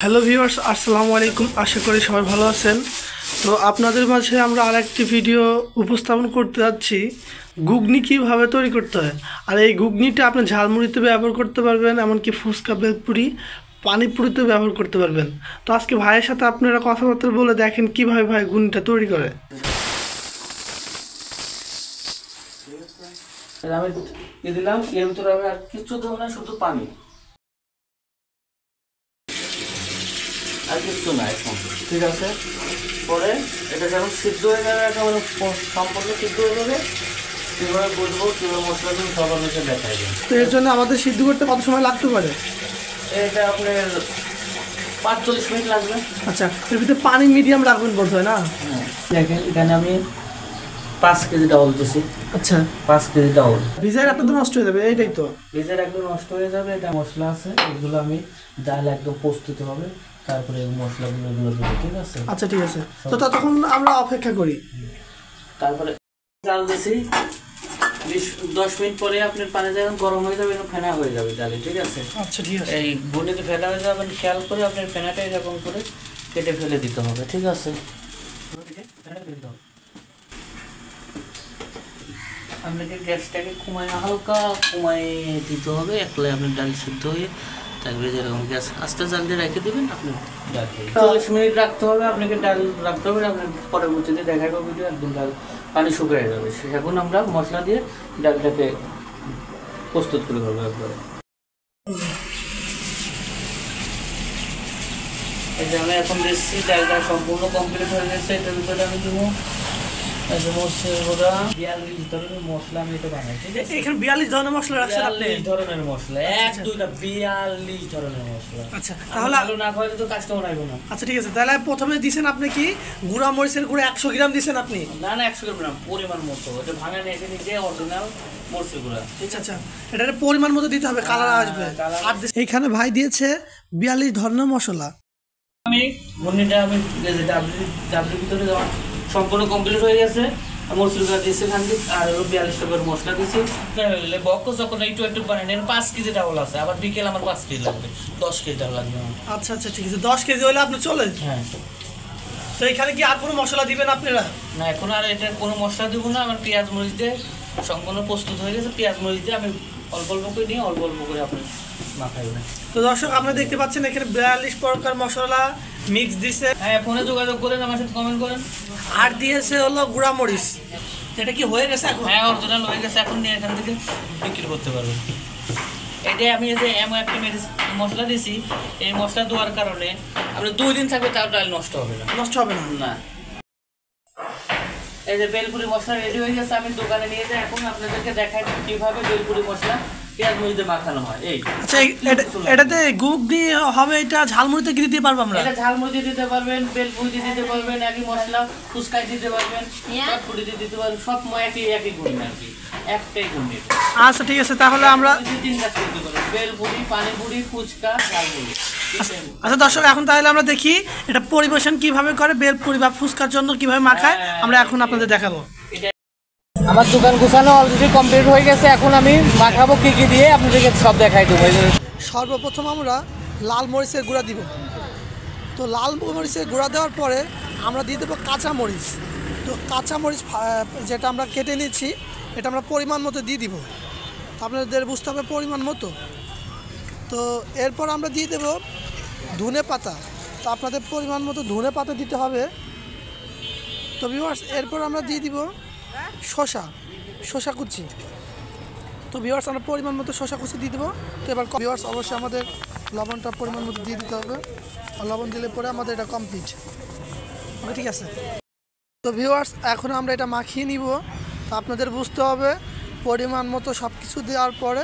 Hello viewers, আসসালামু আলাইকুম। আশা করি সবাই ভালো আছেন। তো আপনাদের মাঝে আমরা আরেকটি ভিডিও উপস্থাপন করতে যাচ্ছি, ঘুগনি কীভাবে তৈরি করতে হয়। আর এই ঘুগনিটা আপনি ঝালমুড়িতে ব্যবহার করতে পারবেন, এমনকি ফুচকা, বেলপুরি, পানিপুরিতেও ব্যবহার করতে পারবেন। তো আজকে ভাইয়ের সাথে আপনারা কথাবার্তা বলে দেখেন কীভাবে ভাই ঘুগনিটা তৈরি করে। আমি দিলাম এর ভিতরে আমি আর কিছু দেবো না, শুধু পানি আর কিছু না এখন, ঠিক আছে। পরে এটা যখন সিদ্ধ হয়ে যাবে, একেবারে সম্পূর্ণ সিদ্ধ হয়ে যাবে, কীভাবে বুঝবো কীভাবে মশলা দিন সব আপনাকে দেখাই দেন। তো এর জন্য আমাদের সিদ্ধ করতে কত সময় লাগতে পারে? এটা আপনার ৪৫ মিনিট লাগবে। আচ্ছা, এর ভিতরে পানি মিডিয়াম রাখবেন বলতে হয় না? হ্যাঁ, দেখেন এখানে আমি 5 কেজি ডাউল দিচ্ছি। আচ্ছা, 5 কেজি ডাউল ভিজাই রাখলে তো নষ্ট হয়ে যাবে, এইটাই তো। ভিজাই একদম নষ্ট হয়ে যাবে। এটা মশলা আছে, এগুলো আমি ডাল একদম প্রস্তুত হবে, তারপরে মশলাগুলো এগুলো দেবো, ঠিক আছে। আচ্ছা, ঠিক আছে। তো ততক্ষণ আমরা অপেক্ষা করি। তারপরে ডাল দিয়েছি 10 মিনিট পরে আপনার পানি যখন গরম হয়ে যাবে, ফেনা হয়ে যাবে ডালে, ঠিক আছে। আচ্ছা, ঠিক আছে। এই বুনিতে ফেনা হয়ে যাবেন, খেয়াল করে আপনার ফেনাটা এরকম করে কেটে ফেলে দিতে হবে, ঠিক আছে। আপনাকে গ্যাসটাকে হালকা কমায় দিতে হবে, একলে আপনার ডাল সিদ্ধ হয়ে থাকবে। যেরকম গ্যাস আস্তে জাল দিয়ে রেখে দেবেন, আপনি ডাল 40 মিনিট রাখতে হবে আপনাকে, ডাল রাখতে হবে। আপনার পরবর্তীতে দেখাবো ভিডিও, একদম ডাল পানি শুকিয়ে যাবে, এখন আমরা মশলা দিয়ে ডালটাকে প্রস্তুত করে দেবো একবারে। এই যে আমি এখন দেখছি ডালটা সম্পূর্ণ কমপ্লিট হয়ে গেছে। এটার ভিতরে আমি দেবো মশলা, আমি এটা বানাই, ঠিক আছে। এখানে 42 ধরনের মশলা রাখছেন আপনি? 42 ধরনের মশলা, 42 ধরনের মশলা। আচ্ছা, তাহলে আলু না খাওয়ালে তো কাস্টমার আসবে না। আচ্ছা, ঠিক আছে। তাহলে প্রথমে দিয়েছেন আপনি কি গুঁড়া মরিচের গুঁড়ো 100 গ্রাম দিয়েছেন আপনি? না 100 গ্রাম না, পরিমাণ মতো। এটা ভাঙা নিয়ে এসে নিজে অরিজিনাল মরিচের গুঁড়া। আচ্ছা, এটার পরিমাণ মতো দিতে হবে, কালার আসবে। আর এইখানে ভাই দিয়েছে 42 ধরনের মশলা। আমি ঘুগনিটা আমি ডাবলির ভিতরে দেওয়া সম্পূর্ণ কমপ্লিট হয়ে গেছে। মরিচের গুঁড়া দিয়েছি এখান থেকে, আর 42 টাকার মশলা দিয়েছি। বক্স যখন একটু বানাই 5 কেজি ডাউল আছে, আবার বিকেল আমার 5 কেজি লাগবে, 10 কেজি ডাউল লাগবে। আচ্ছা, ঠিক আছে। 10 কেজি হলে আপনি চলে। হ্যাঁ। তো এখানে কি আর কোনো মশলা দিবেন আপনারা? না, এখন আর এটা কোনো মশলা দেবো না। আমার পেঁয়াজ মরিচ দিয়ে সম্পূর্ণ প্রস্তুত হয়ে গেছে। পেঁয়াজ মরিচ দিয়ে আমি অল্প অল্প করে নিয়ে অল্প অল্প করে আপনি মাখাইবেন। তো দর্শক, আপনারা দেখতে পাচ্ছেন এখানে 42 প্রকার মশলা মিক্স দিছে। হ্যাঁ, ফোনে যোগাযোগ করেন, আমার সাথে কমেন্ট করেন। আর দিয়েছে হলো গুঁড়া মরিচ। এটা কি হয়ে গেছে এখন? হ্যাঁ, অরিজিনাল হয়ে গেছে। এখন নিয়ে এখান থেকে বিক্রি করতে পারবেন। এটাই আমি যে এমন একটা মশলা দিয়েছি, এই মশলা দেওয়ার কারণে আপনি 2 দিন থাকবে, তার ডাল নষ্ট হবে না। নষ্ট হবে না? না। এই যে বেলপুরি মশলা রেডি হয়ে গেছে, আমি দোকানে নিয়ে যাই। এখন আপনাদেরকে দেখাই কিভাবে বেলপুরি মশলা পেঁয়াজ মরিচে মাখানো হয়। এই আচ্ছা, এটাতে ঘুগনি হবে, এটা ঝালমুড়িতে কি দিতে পারবো আমরা? এটা ঝালমুড়ি দিতে পারবেন, বেলপুরি দিতে পারবেন, একই মশলা ফুচকায় দিতে পারবেন, চটপুরি দিতে পারবেন, সব একই গুণ আর কি, একটাই গুণ। আচ্ছা, ঠিক আছে। তাহলে আমরা 3 কাজ করতে পারবেন: বেলপুরি, পানিপুরি, ফুচকা, ঝালমুড়ি। আচ্ছা দর্শক, এখন তাহলে আমরা দেখি এটা পরিবেশন কিভাবে করে, বেলপুরি বা ফুচকার জন্য কিভাবে মাখায়, আমরা এখন আপনাদের দেখাবো। আমার দোকান গোছানো অলরেডি কমপ্লিট হয়ে গেছে। এখন আমি মাখাবো কি কি দিয়ে আপনাদেরকে সব দেখাই দেবো। সর্বপ্রথম আমরা লাল মরিচের গুঁড়া দিব। তো লাল মরিচের গুঁড়া দেওয়ার পরে আমরা দিয়ে দেবো কাঁচা মরিচ। তো কাঁচা মরিচ যেটা আমরা কেটে নিচ্ছি, এটা আমরা পরিমাণ মতো দিয়ে দিব। আপনাদের বুঝতে হবে পরিমাণ মতো। তো এরপর আমরা দিয়ে দেব ধনে পাতা। তো আপনাদের পরিমাণ মতো ধনে পাতা দিতে হবে। তো ভিউয়ার্স, এরপর আমরা দিয়ে দিব শসা কুচি। তো ভিউয়ার্স, আমরা পরিমাণ মতো শসা কুচি দিয়ে দেবো। তো এবার ভিউয়ার্স, অবশ্যই আমাদের লবণটা পরিমাণ মতো দিয়ে দিতে হবে। আর লবণ দিলে পরে আমাদের এটা কমপ্লিট ওকে, ঠিক আছে। তো ভিউয়ার্স, এখন আমরা এটা মাখিয়ে নিব। তো আপনাদের বুঝতে হবে পরিমাণ মতো সব কিছু দেওয়ার পরে,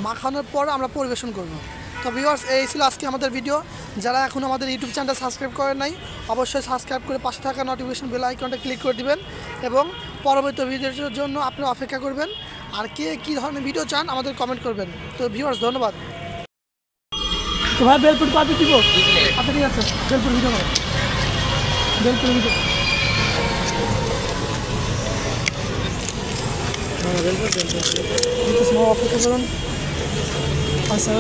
মাখানোর পরে আমরা পরিবেশন করব। তো ভিউয়ার্স, এই ছিল আজকে আমাদের ভিডিও। যারা এখন আমাদের ইউটিউব চ্যানেলটা সাবস্ক্রাইব করেন নাই, অবশ্যই সাবস্ক্রাইব করে পাশে থাকা নোটিফিকেশন বেল আইকনটা ক্লিক করে দিবেন এবং পরবর্তী ভিডিওর জন্য আপনারা অপেক্ষা করবেন। আর কে কী ধরনের ভিডিও চান আমাদের কমেন্ট করবেন। তো ভিউয়ার্স, ধন্যবাদ। তো ভাই, বেলপুরি পাতি দিব? আচ্ছা, ঠিক আছে। বেলপুরি ভিডিও করো, বেলপুরি ভিডিও অপেক্ষা করুন। আচ্ছা।